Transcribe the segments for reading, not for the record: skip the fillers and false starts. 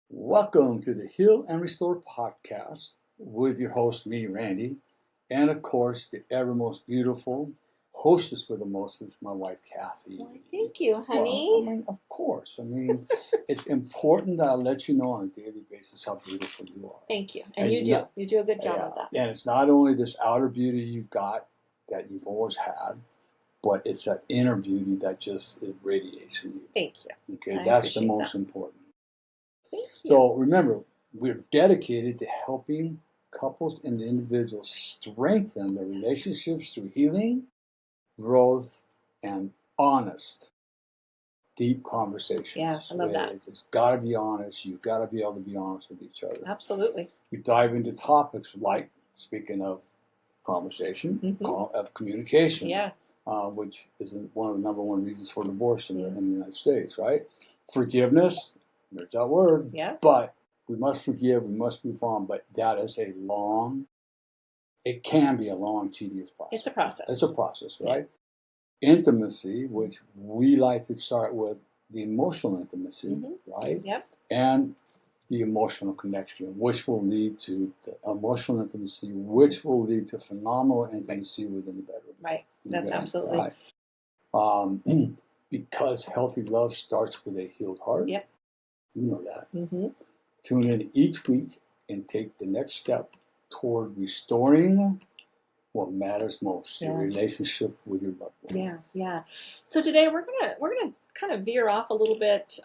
Welcome to the Heal and Restore podcast with your host, me, Randy, and of course, the ever most beautiful hostess with the mostest, my wife, Cathy. Well, thank you, honey. Well, of course. It's important that I let you know on a daily basis how beautiful you are. Thank you. And you do. You do a good job of that. And it's not only this outer beauty you've got that you've always had, but it's that inner beauty that just it radiates in you. Thank you. Okay, that's the most important. Thank you. So remember, we're dedicated to helping couples and individuals strengthen their relationships through healing, growth, and honest, deep conversations. Yeah, I love that. It's got to be honest. You've got to be able to be honest with each other. Absolutely. We dive into topics like, speaking of conversation, of communication, which is one of the number one reasons for divorce in the United States, right? Forgiveness. There's that word. Yeah. But we must forgive, we must move on. But that is it can be a long, tedious process. It's a process. It's a process, right? Yeah. Intimacy, which we like to start with the emotional intimacy, right? Yep. And the emotional connection, which will lead to the emotional intimacy, which will lead to phenomenal intimacy within the bedroom. Right. That's absolutely right. Because healthy love starts with a healed heart. Yep. You know that. Tune in each week and take the next step toward restoring what matters most, your relationship with your loved one. Yeah. So today we're gonna kind of veer off a little bit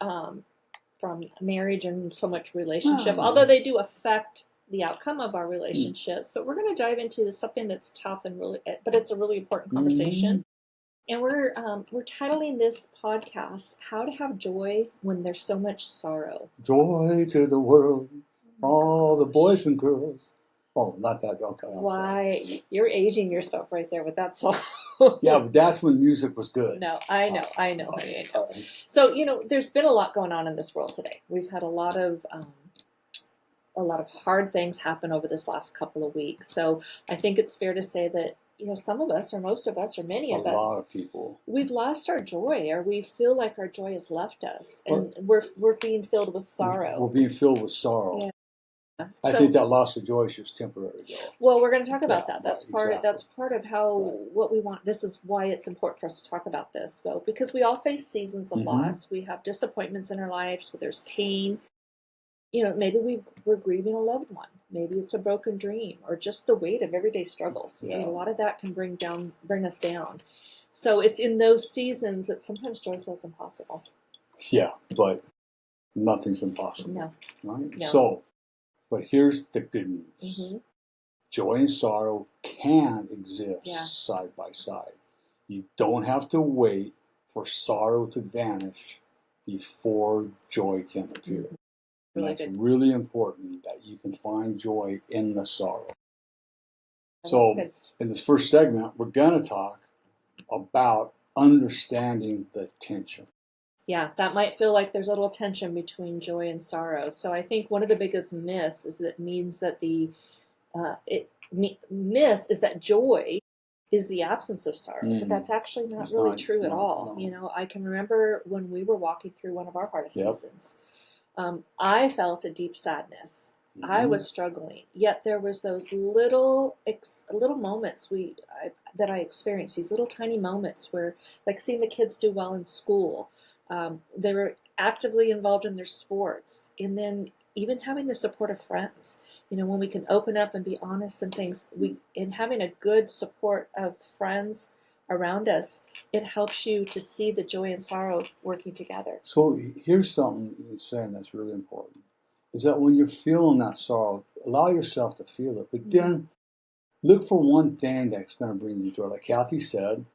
from marriage and so much relationship, although they do affect the outcome of our relationships. But we're going to dive into something that's tough and but it's a really important conversation. And we're titling this podcast, How to Have Joy When There's So Much Sorrow. Joy to the world, all the boys and girls. Oh, not that. Okay. Why? You're aging yourself right there with that song. Yeah, but that's when music was good. No, I know. So, there's been a lot going on in this world today. We've had a lot of hard things happen over this last couple of weeks. So I think it's fair to say that some of us, or most of us, or many of us, a lot of people, we've lost our joy, or we feel like our joy has left us, and we're being filled with sorrow. We're being filled with sorrow. Yeah. I think that loss of joy is just temporary, though. Well, we're going to talk about that. That's part of how what we want. This is why it's important for us to talk about this, though, because we all face seasons of loss. We have disappointments in our lives. There's pain. Maybe we're grieving a loved one. Maybe it's a broken dream, or just the weight of everyday struggles. Yeah. A lot of that can bring us down. So it's in those seasons that sometimes joy feels impossible. Yeah, but nothing's impossible. No. Right? No. So, but here's the good news. Joy and sorrow can exist side by side. You don't have to wait for sorrow to vanish before joy can appear. And that's really important that you can find joy in the sorrow. So in this first segment, we're going to talk about understanding the tension. Yeah, that might feel like there's a little tension between joy and sorrow. So I think one of the biggest myths is that joy is the absence of sorrow, but that's actually not true at all. No. I can remember when we were walking through one of our hardest seasons. I felt a deep sadness. I was struggling, yet there was those little moments that I experienced. These little tiny moments where, like seeing the kids do well in school. They were actively involved in their sports, and then even having the support of friends. When we can open up and be honest and things, and having a good support of friends around us, it helps you to see the joy and sorrow working together. So here's something you're saying that's really important, is that when you're feeling that sorrow, allow yourself to feel it, but then look for one thing that's going to bring you joy. Like Cathy said,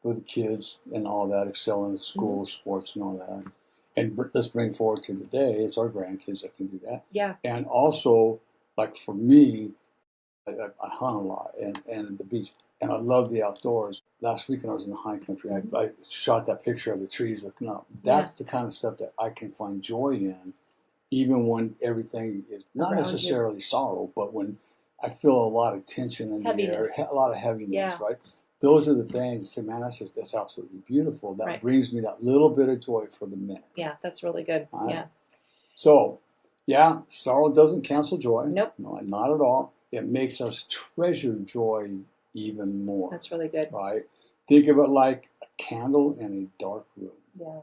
with the kids and all that, excelling in school, sports and all that. And let's bring forward to today, it's our grandkids that can do that. Yeah. And also, like for me, I hunt a lot and the beach. And I love the outdoors. Last weekend I was in the high country. I shot that picture of the trees looking up. That's the kind of stuff that I can find joy in, even when everything is not necessarily sorrow, but when I feel a lot of tension in the air, a lot of heaviness, right? Those are the things, say, man, that's absolutely beautiful. That brings me that little bit of joy for the minute. Yeah, that's really good. Right? Yeah. So Yeah, sorrow doesn't cancel joy. Nope. No, not at all. It makes us treasure joy even more. That's really good. Right? Think of it like a candle in a dark room. Yeah.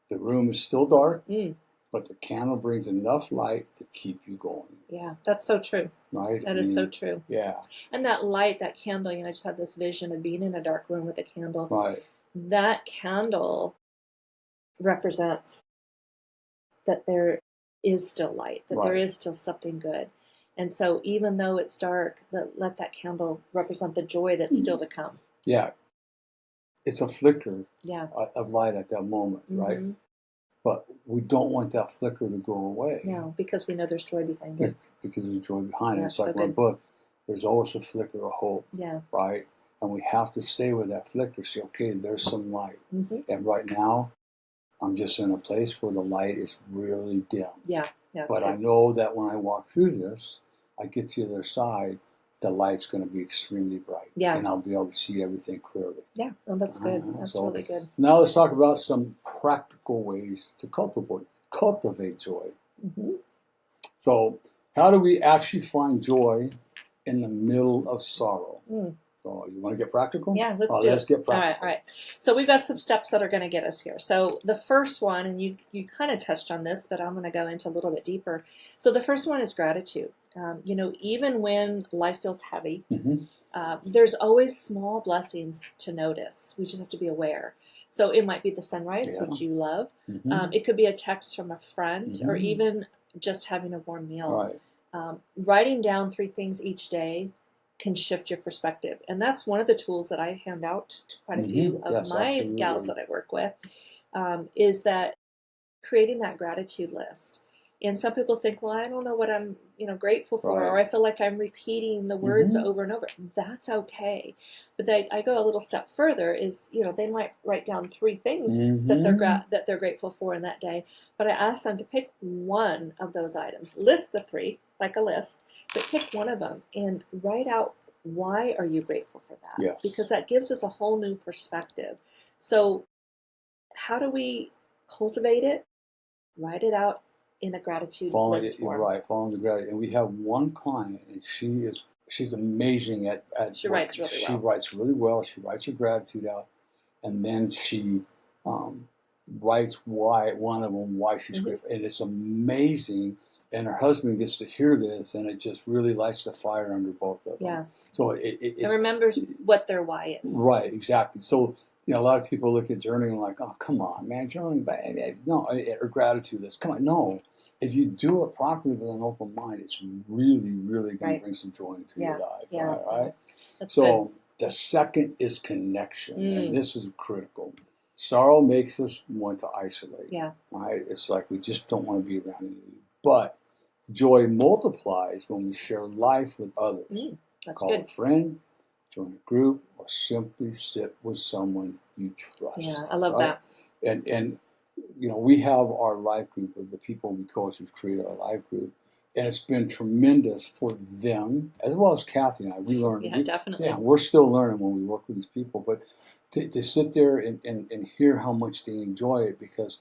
The room is still dark, but the candle brings enough light to keep you going. Yeah, that's so true. Right? That is so true. Yeah. And that light, that candle, I just had this vision of being in a dark room with a candle. Right. That candle represents that there is still light, that there is still something good. And so even though it's dark, let that candle represent the joy that's still to come. Yeah. It's a flicker of light at that moment, right? But we don't want that flicker to go away. No, because we know there's joy behind it. Because there's joy behind it. It's like so my book. There's always a flicker of hope. Yeah. Right? And we have to stay with that flicker. Say, okay, there's some light. And right now, I'm just in a place where the light is really dim. Yeah. But I know that when I walk through this, I get to the other side, the light's going to be extremely bright. Yeah. And I'll be able to see everything clearly. Yeah, well, that's good. That's really good. Now let's talk about some practical ways to cultivate joy. So how do we actually find joy in the middle of sorrow? So you want to get practical? Yeah, let's get practical. All right. So we've got some steps that are going to get us here. So the first one, and you kind of touched on this, but I'm going to go into a little bit deeper. So the first one is gratitude. Even when life feels heavy, there's always small blessings to notice. We just have to be aware. So it might be the sunrise, which you love. It could be a text from a friend, or even just having a warm meal. Right. Writing down 3 things each day can shift your perspective. And that's one of the tools that I hand out to quite a few of my gals that I work with, is that creating that gratitude list. And some people think, well, I don't know what I'm grateful for, or I feel like I'm repeating the words over and over. That's okay. But I go a little step further, is they might write down 3 things that they're grateful for in that day, but I ask them to pick one of those items. List the 3 like a list, but pick one of them and write out, why are you grateful for that? Yes. Because that gives us a whole new perspective. So how do we cultivate it? Write it out in a gratitude list form. Right, following the gratitude. And we have one client, and she's amazing at she writes really well. She writes really well. She writes her gratitude out, and then she writes why she's grateful. And it's amazing. And her husband gets to hear this, and it just really lights the fire under both of them. Yeah. So it remembers what their why is. Right, exactly. So a lot of people look at journaling like, oh, come on, man, journaling, no, or gratitude list. Come on, no. If you do it properly with an open mind, it's really, really going to bring some joy into your life. Yeah. Right? That's so good. The second is connection, and this is critical. Sorrow makes us want to isolate. Yeah. Right? It's like we just don't want to be around anybody. But joy multiplies when we share life with others. That's Call good. a friend, join a group, or simply sit with someone you trust. Yeah, I love that. And we have our life group of the people we coach who've created our life group, and it's been tremendous for them as well as Cathy and I. We learned. Yeah, definitely. Yeah, we're still learning when we work with these people, but to sit there and hear how much they enjoy it, because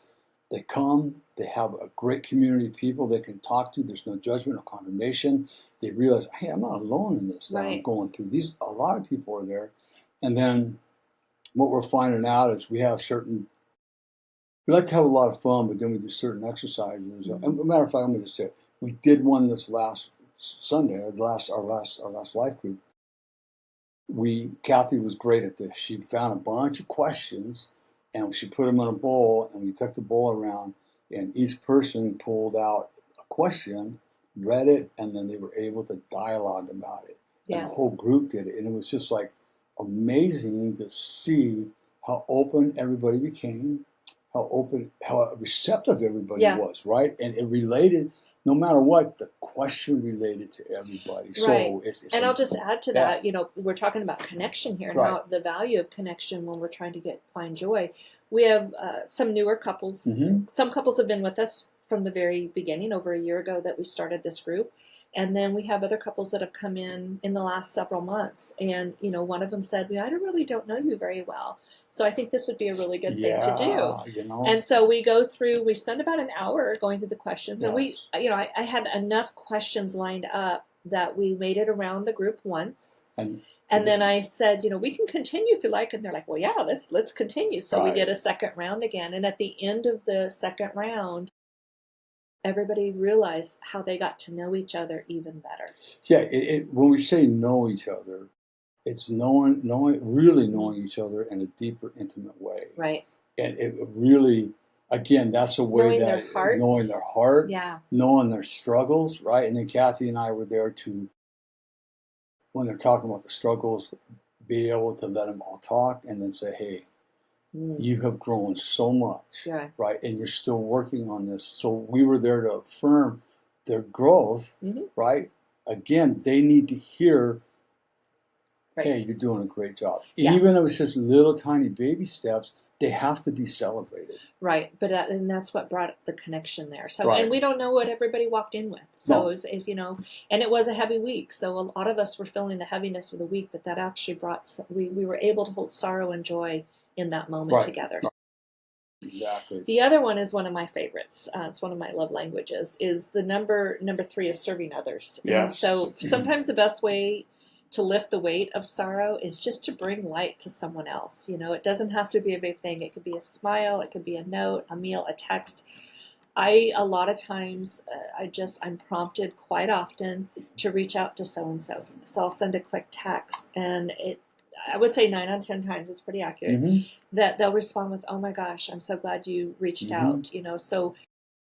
they come, they have a great community of people they can talk to. There's no judgment or condemnation. They realize, hey, I'm not alone in this that I'm going through. A lot of people are there. And then what we're finding out is we like to have a lot of fun, but then we do certain exercises. And as a matter of fact, I'm going to say, we did one this last Sunday, our last life group. Cathy was great at this. She found a bunch of questions, and she put them in a bowl, and we took the bowl around, and each person pulled out a question, read it, and then they were able to dialogue about it. Yeah. And the whole group did it, and it was just like amazing to see how open everybody became, how receptive everybody was, right? And it related, no matter what, the question related to everybody. Right. So it's I'll just add to that, we're talking about connection here, and how the value of connection when we're trying to find joy. We have some newer couples. Some couples have been with us from the very beginning, over a year ago that we started this group. And then we have other couples that have come in the last several months. And, one of them said, I really don't know you very well. So I think this would be a really good thing to do. And so we spend about an hour going through the questions. And I had enough questions lined up that we made it around the group once. And then I said, we can continue if you like. And they're like, well, yeah, let's continue. So we did a second round again. And at the end of the second round, everybody realized how they got to know each other even better. Yeah, when we say know each other, it's really knowing each other in a deeper, intimate way. Right. And it really, again, that's a way knowing their heart, knowing their struggles, right? And then Cathy and I were there to, when they're talking about the struggles, be able to let them all talk and then say, hey, you have grown so much, right? And you're still working on this. So we were there to affirm their growth, right? Again, they need to hear, hey, you're doing a great job. Yeah. Even if it's just little tiny baby steps, they have to be celebrated. Right, but and that's what brought the connection there. So, and we don't know what everybody walked in with. So if and it was a heavy week. So a lot of us were feeling the heaviness of the week, but that actually brought, we were able to hold sorrow and joy in that moment together. Exactly. The other one is one of my favorites. It's one of my love languages. Is the number 3 is serving others. Yes. And so sometimes the best way to lift the weight of sorrow is just to bring light to someone else. It doesn't have to be a big thing. It could be a smile. It could be a note, a meal, a text. A lot of times, I'm prompted quite often to reach out to so-and-so. So I'll send a quick text, and I would say 9 out of 10 times, it's pretty accurate, that they'll respond with, oh my gosh, I'm so glad you reached out. So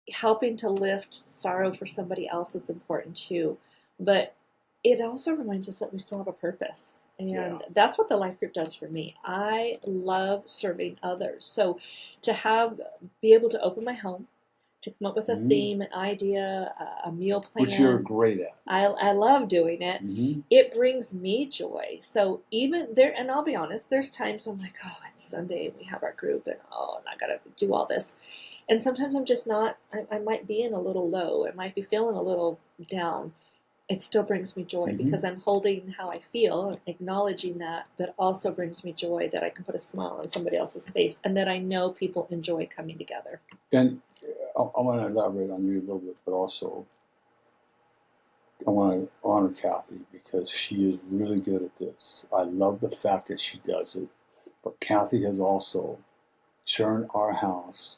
helping to lift sorrow for somebody else is important too. But it also reminds us that we still have a purpose. And that's what the life group does for me. I love serving others. So to be able to open my home, to come up with a theme, an idea, a meal plan. Which you're great at. I love doing it. It brings me joy. So even there, and I'll be honest, there's times I'm like, oh, it's Sunday and we have our group and I got to do all this. And sometimes I'm just not, I might be in a little low. I might be feeling a little down. It still brings me joy because I'm holding how I feel, acknowledging that, but also brings me joy that I can put a smile on somebody else's face and that I know people enjoy coming together. And I want to elaborate on you a little bit, but also I want to honor Cathy because she is really good at this. I love the fact that she does it, but Cathy has also turned our house.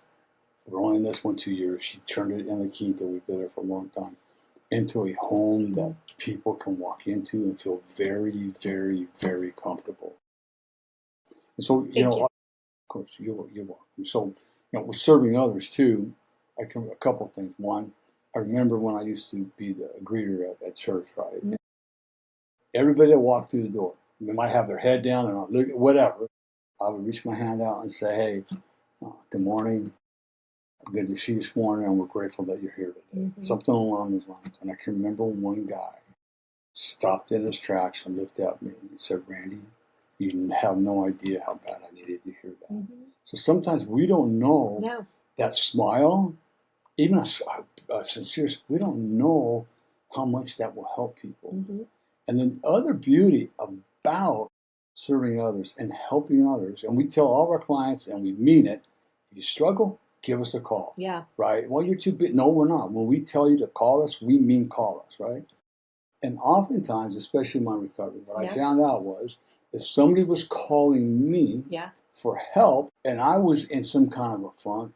We're only in this one 2 years. She turned it in the Quinta. We've been there for a long time. Into a home that people can walk into and feel very, very, very comfortable. And so, of course, you're welcome. So, with serving others too, a couple of things. One, I remember when I used to be the greeter at church, right? Everybody that walked through the door, they might have their head down, they're not looking, whatever. I would reach my hand out and say, hey, good morning. Good to see you this morning, and we're grateful that you're here today. Something along those lines. And I can remember one guy stopped in his tracks and looked at me and said, Randy, you have no idea how bad I needed to hear that. So sometimes we don't know that smile, even a sincere, we don't know how much that will help people. And then other beauty about serving others and helping others, and we tell all of our clients, and we mean it, if you struggle, give us a call. Yeah. Right? Well, you're too big. No, we're not. When we tell you to call us, we mean call us, right? And oftentimes, especially in my recovery, what I found out was if somebody was calling me for help and I was in some kind of a funk,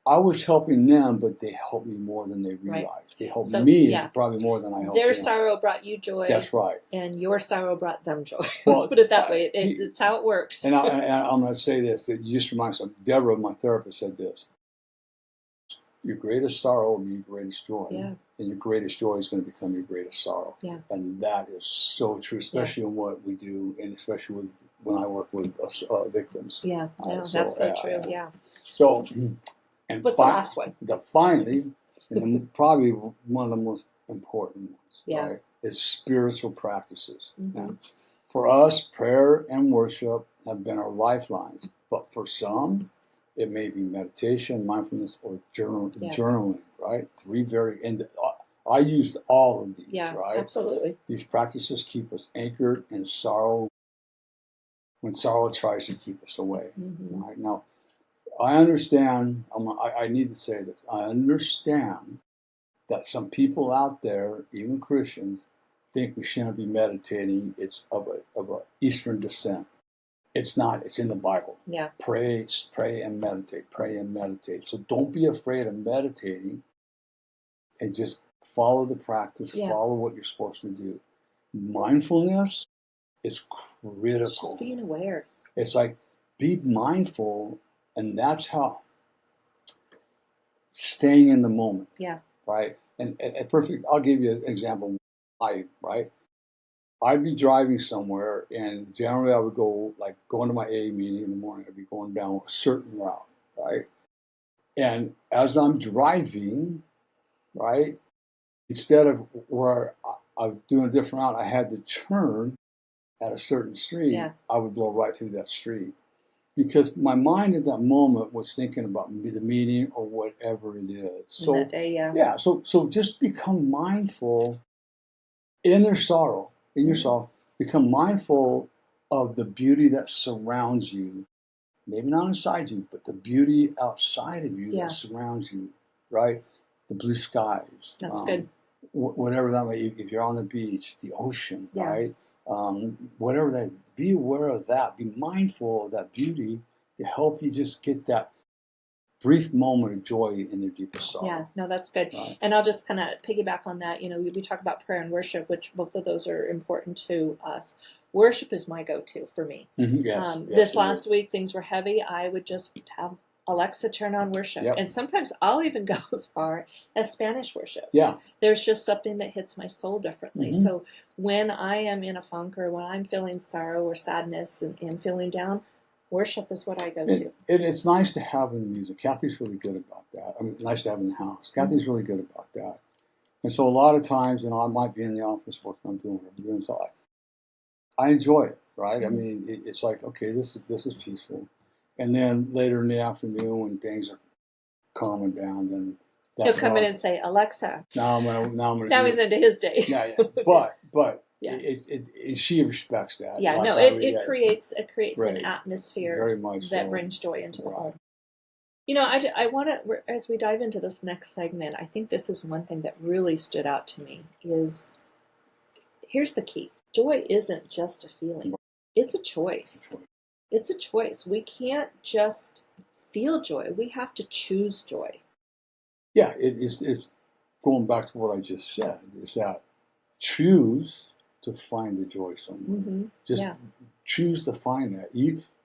I was helping them, but they helped me more than they realized. Right. They helped me probably more than I helped them. Their sorrow brought you joy. That's right. And your sorrow brought them joy. Well, let's put it that way. It's how it works. And I'm going to say this. That you just remind me. Deborah, my therapist, said this. Your greatest sorrow will be your greatest joy. Yeah. And your greatest joy is going to become your greatest sorrow. Yeah. And that is so true, especially in what we do, and especially when I work with victims. Yeah, that's so true. Yeah. So... And what's the last one? Finally, and then probably one of the most important ones, right, is spiritual practices. Now, for us, prayer and worship have been our lifelines. But for some, It may be meditation, mindfulness, or journaling, right? And I used all of these, right? Absolutely. These practices keep us anchored in sorrow when sorrow tries to keep us away, right? Now, I understand, I need to say this, I understand that some people out there, even Christians, think we shouldn't be meditating. It's of a Eastern descent. It's not. It's in the Bible. Yeah. Pray and meditate. Pray and meditate. So don't be afraid of meditating, and just follow the practice. Yeah. Follow what you're supposed to do. Mindfulness is critical. It's just being aware. It's like, be mindful, and that's how staying in the moment. Yeah. Right. And perfect. I'll give you an example. Right. I'd be driving somewhere, and generally I would going to my AA meeting in the morning. I'd be going down a certain route, right? And as I'm driving, right, instead of where I was doing a different route, I had to turn at a certain street. Yeah. I would blow right through that street because my mind at that moment was thinking about the meeting or whatever it is. So that day, yeah. So just become mindful in their sorrow. In yourself, become mindful of the beauty that surrounds you. Maybe not inside you, but the beauty outside of you that surrounds you, right? The blue skies. That's good. Whatever that may be, if you're on the beach, the ocean, right? Whatever that, be aware of that. Be mindful of that beauty to help you just get that brief moment of joy in their deepest sorrow. Yeah, no, that's good. Right. And I'll just kind of piggyback on that. We talk about prayer and worship, which both of those are important to us. Worship is my go-to for me. Yes, this last week, things were heavy. I would just have Alexa turn on worship. Yep. And sometimes I'll even go as far as Spanish worship. Yeah. There's just something that hits my soul differently. So when I am in a funk or when I'm feeling sorrow or sadness and feeling down, worship is what I go to. It's nice to have in the music. Kathy's really good about that. I mean, nice to have in the house. Kathy's really good about that. And so a lot of times, I might be in the office working on doing what I'm doing. So I enjoy it, right? I mean, it's like, okay, this is peaceful. And then later in the afternoon when things are calming down, then he'll come in and say, Alexa. Now he's into his day. Yeah. But yeah. She respects that. Yeah, it creates an atmosphere very much that brings joy into the home. I want to, as we dive into this next segment, I think this is one thing that really stood out to me is, here's the key. Joy isn't just a feeling. It's a choice. It's a choice. We can't just feel joy. We have to choose joy. Yeah, it's going back to what I just said, is that choose to find the joy somewhere. Just choose to find that.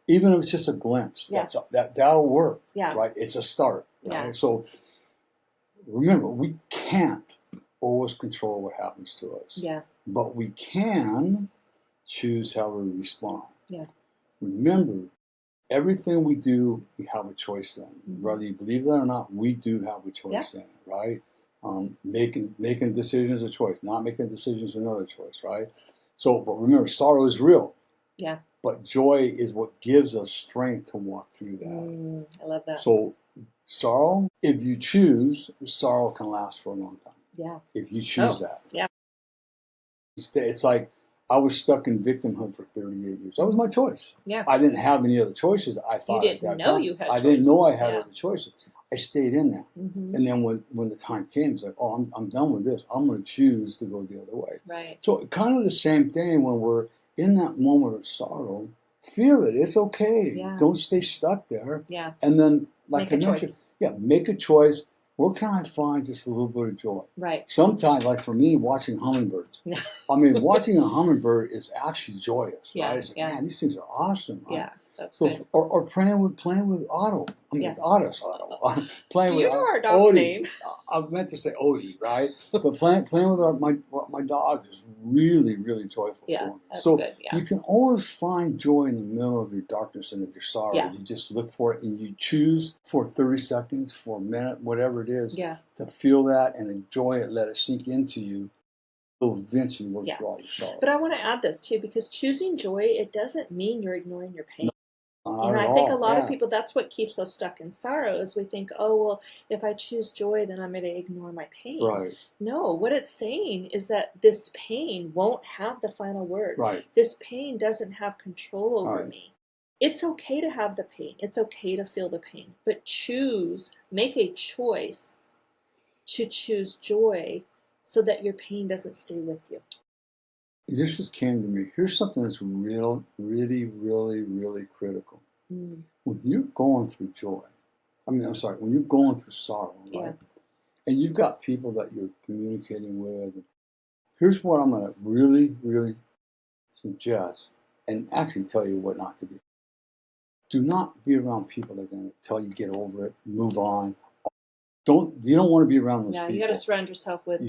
Even if it's just a glimpse, that'll work. Yeah. Right? It's a start. Right? Yeah. So remember, we can't always control what happens to us. Yeah. But we can choose how we respond. Yeah. Remember, everything we do, we have a choice in. Whether you believe that or not, we do have a choice in it, right? Making decisions is a choice. Not making decisions is another choice, right? So, but remember, sorrow is real. Yeah. But joy is what gives us strength to walk through that. I love that. So, sorrow, if you choose, sorrow can last for a long time. Yeah. If you choose that. Yeah. It's like I was stuck in victimhood for 38 years. That was my choice. Yeah. I didn't have any other choices. I thought you didn't know you had choices. I didn't know I had other choices. I stayed in that. And then when the time came, it's like, oh, I'm done with this. I'm going to choose to go the other way. Right. So kind of the same thing when we're in that moment of sorrow. Feel it. It's okay. Yeah. Don't stay stuck there. Yeah. And then, like I mentioned, make a choice. Where can I find just a little bit of joy? Right. Sometimes, like for me, watching hummingbirds. I mean, watching a hummingbird is actually joyous, right? It's like, man, these things are awesome. Right? Yeah, that's good. Or playing with Otto. I mean, Otto's Otto. Playing Do you know our dog's name? I meant to say Odie, right? But playing with my dog is really, really joyful for me. That's so good. Yeah. You can always find joy in the middle of your darkness and of your sorrow. Yeah. You just look for it and you choose for 30 seconds, for a minute, whatever it is, to feel that and enjoy it, let it sink into you. It'll eventually work through all your sorrow. But I want to add this too, because choosing joy, it doesn't mean you're ignoring your pain. And I think a lot of people, that's what keeps us stuck in sorrow, is we think, oh, well, if I choose joy, then I'm going to ignore my pain. Right. No, what it's saying is that this pain won't have the final word. Right. This pain doesn't have control over me. It's okay to have the pain. It's okay to feel the pain. But make a choice to choose joy so that your pain doesn't stay with you. This just came to me. Here's something that's really, really critical. When you're going through joy, when you're going through sorrow, right? And you've got people that you're communicating with, here's what I'm going to really suggest, and actually tell you what not to do. Do not be around people that are going to tell you get over it, move on. You don't want to be around those people. You got to surround yourself with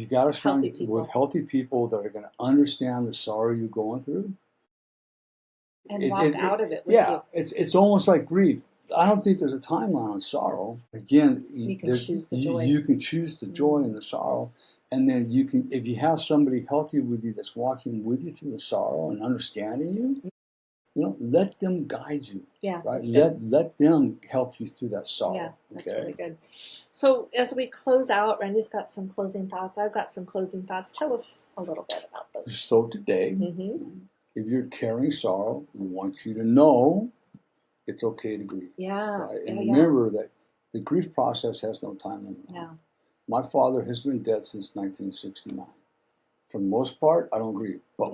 healthy people that are going to understand the sorrow you're going through and walk out of it with you. Yeah, it's almost like grief. I don't think there's a timeline on sorrow. Again, you can choose the joy. You can choose the joy and the sorrow, and then you can, if you have somebody healthy with you that's walking with you through the sorrow and understanding you. Let them guide you. Yeah, right. Let them help you through that sorrow. Yeah, that's really good. So as we close out, Randy's got some closing thoughts. I've got some closing thoughts. Tell us a little bit about those. So today, if you're carrying sorrow, we want you to know it's okay to grieve. Yeah. Right? And remember that the grief process has no time limit. Yeah. My father has been dead since 1969. For the most part, I don't grieve. But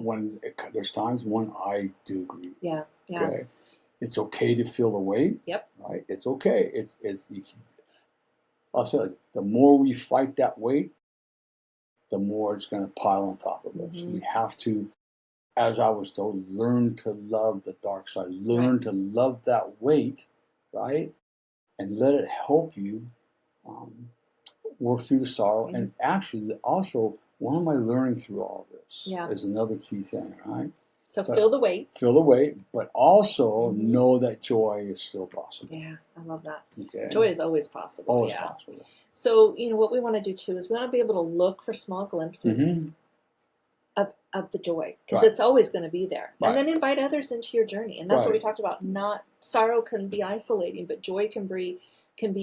there's times when I do grieve. Yeah. Okay? It's okay to feel the weight. Yep. Right? It's okay. I'll say, the more we fight that weight, the more it's going to pile on top of us. We have to, as I was told, learn to love the dark side. Learn to love that weight, right? And let it help you work through the sorrow. And actually, also, what am I learning through all this? Is another key thing, right? So feel the weight. Feel the weight, but also know that joy is still possible. Yeah, I love that. Okay. Joy is always possible. Always possible. So, what we want to do too is we want to be able to look for small glimpses of the joy, because it's always going to be there. And then invite others into your journey. And that's what we talked about. Sorrow can be isolating, but joy can be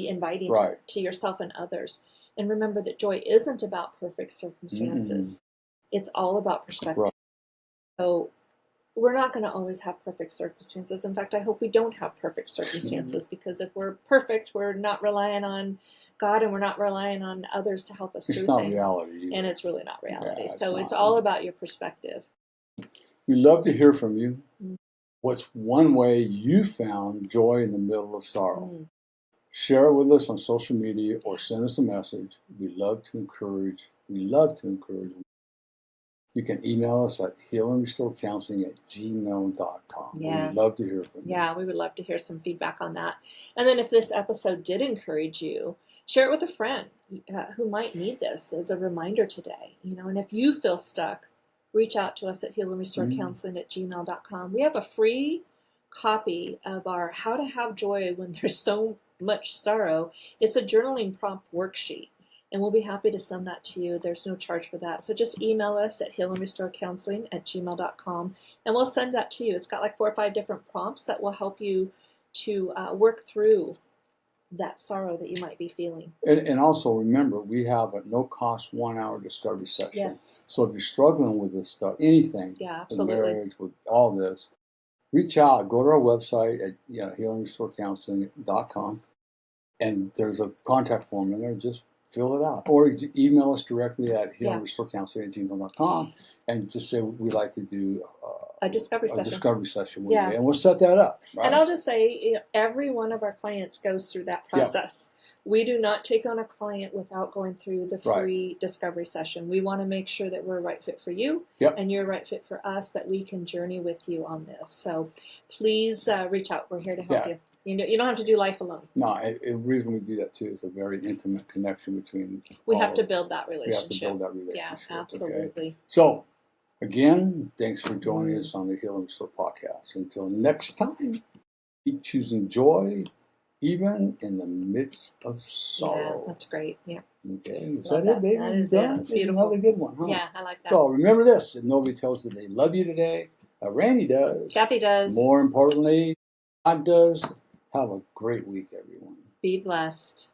inviting to yourself and others. And remember that joy isn't about perfect circumstances. It's all about perspective. So we're not going to always have perfect circumstances. In fact, I hope we don't have perfect circumstances, because if we're perfect, we're not relying on God and we're not relying on others to help us through things. It's not reality either. And it's really not reality. So it's all about your perspective. We'd love to hear from you. What's one way you found joy in the middle of sorrow? Share it with us on social media or send us a message. We love to encourage. You can email us at healingrestorecounseling@gmail.com. Yeah. We'd love to hear from you. Yeah, we would love to hear some feedback on that. And then if this episode did encourage you, share it with a friend who might need this as a reminder today. And if you feel stuck, reach out to us at healingrestorecounseling@gmail.com. We have a free copy of our How to Have Joy When There's So Much Sorrow. It's a journaling prompt worksheet, and we'll be happy to send that to you. There's no charge for that. So just email us at healingrestorecounseling@gmail.com, and we'll send that to you. It's got like 4 or 5 different prompts that will help you to work through that sorrow that you might be feeling. And also remember, we have a no-cost 1-hour discovery session. Yes. So if you're struggling with this stuff, anything, with marriage, with all this, reach out. Go to our website at healingrestorecounseling.com, and there's a contact form in there. Just fill it out, or email us directly at healingrestorecounseling@gmail.com and just say we'd like to do a discovery session with you, and we'll set that up. Right? And I'll just say, every one of our clients goes through that process. We do not take on a client without going through the free discovery session. We want to make sure that we're a right fit for you and you're a right fit for us, that we can journey with you on this. So please reach out. We're here to help you. You don't have to do life alone. No, the reason we do that too is a very intimate connection between. We have to build that relationship. We have to build that relationship. Yeah, absolutely. Okay? So, again, thanks for joining us on the Healing Restore podcast. Until next time, keep choosing joy, even in the midst of sorrow. Yeah, that's great. Yeah. Okay, is that it, baby? That is it. That's beautiful. Another good one, huh? Yeah, I like that. So remember this: if nobody tells you they love you today, Randy does. Cathy does. More importantly, God does. Have a great week, everyone. Be blessed.